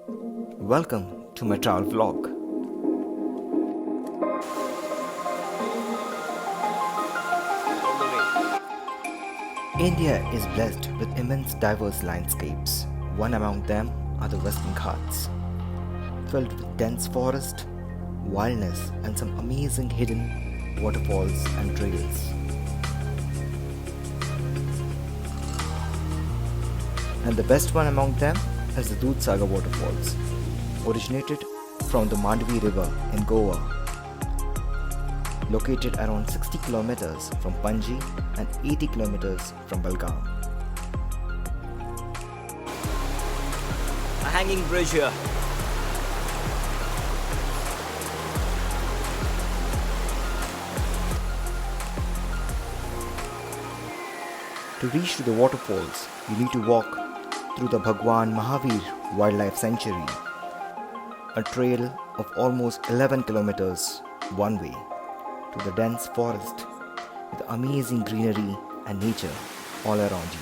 Welcome to my travel vlog. India is blessed with immense diverse landscapes. One among them are the Western Ghats, filled with dense forest, wildness, and some amazing hidden waterfalls and trails. And the best one among them is the Dudhsagar Waterfalls, originated from the Mandavi River in Goa, located around 60 kilometers from Panji and 80 kilometers from Belgaum. A hanging bridge here. To reach to the waterfalls, you need to walk through the Bhagwan Mahavir Wildlife Sanctuary, a trail of almost 11 kilometers one way to the dense forest with amazing greenery and nature all around you.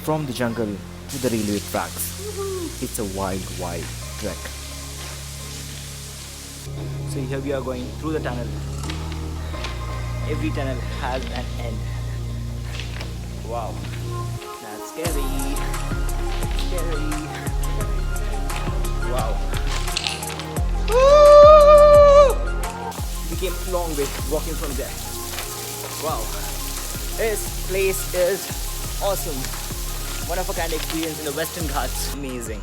From the jungle to the railway tracks, it's a wild trek. So here we are going through the tunnel. Every tunnel has an end. Wow, that's scary. Scary. Wow. Woo! We came a long way walking from there. Wow. This place is awesome. One of a kind experience in the Western Ghats. Amazing.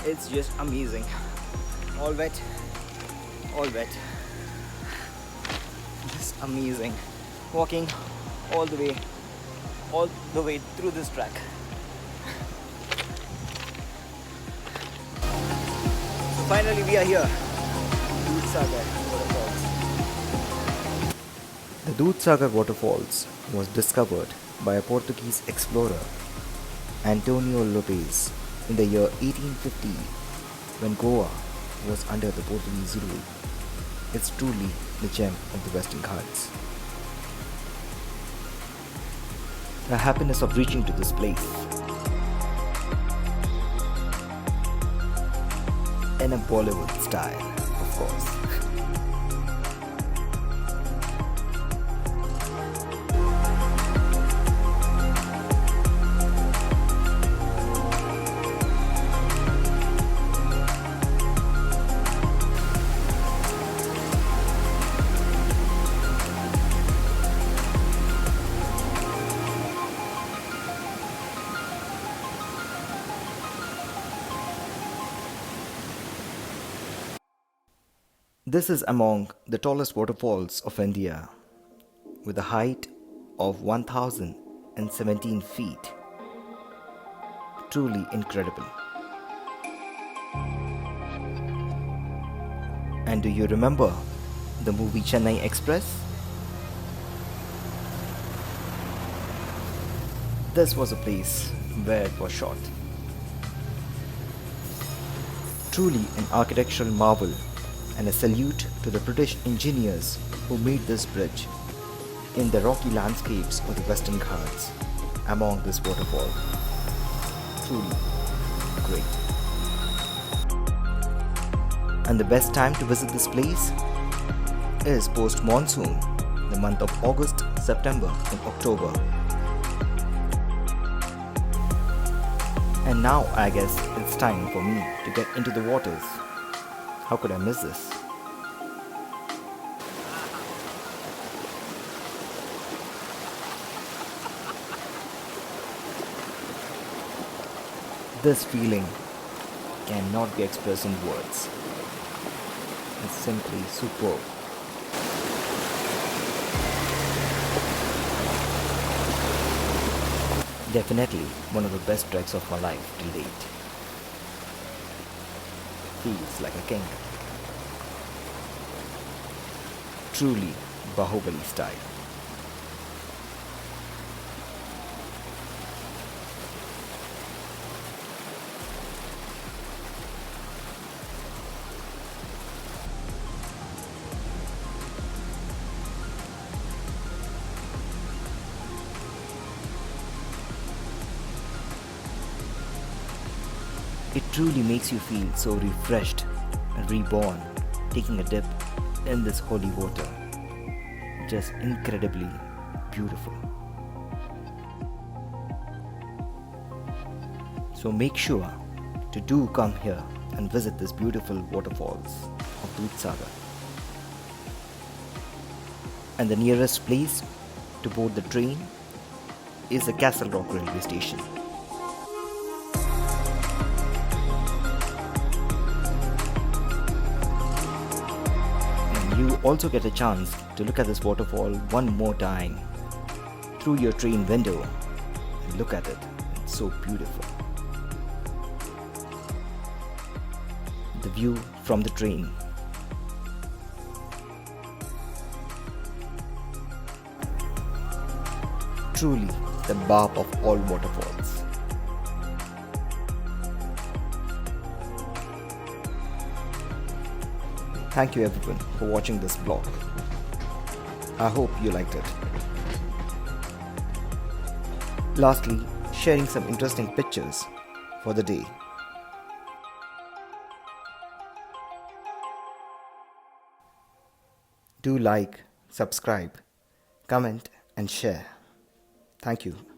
It's just amazing. All wet. All wet. Just amazing. Walking all the way through this track. So finally we are here. Dudhsagar Waterfalls. The Dudhsagar Waterfalls was discovered by a Portuguese explorer, Antonio Lopes, in the year 1850 when Goa was under the Portuguese rule. It's truly the gem of the Western Ghats. The happiness of reaching to this place in a Bollywood style, of course. This is among the tallest waterfalls of India, with a height of 1017 feet. Truly incredible. And do you remember the movie Chennai Express? This was a place where it was shot. Truly an architectural marvel, and a salute to the British engineers who made this bridge in the rocky landscapes of the Western Ghats among this waterfall. Truly great. And the best time to visit this place is post-monsoon, the month of August, September and October. And now I guess it's time for me to get into the waters. How could I miss this? This feeling cannot be expressed in words. It's simply superb. Definitely one of the best treks of my life till date. Feels like a king. Truly Bahubali style. It truly makes you feel so refreshed and reborn, taking a dip in this holy water. Just incredibly beautiful. So make sure to do come here and visit this beautiful waterfalls of Dudhsagar. And the nearest place to board the train is the Castlerock railway station. And you also get a chance to look at this waterfall one more time through your train window and look at it. It's so beautiful. The view from the train. Truly the barb of all waterfalls. Thank you everyone for watching this vlog. I hope you liked it. Lastly, sharing some interesting pictures for the day. Do like, subscribe, comment and share. Thank you.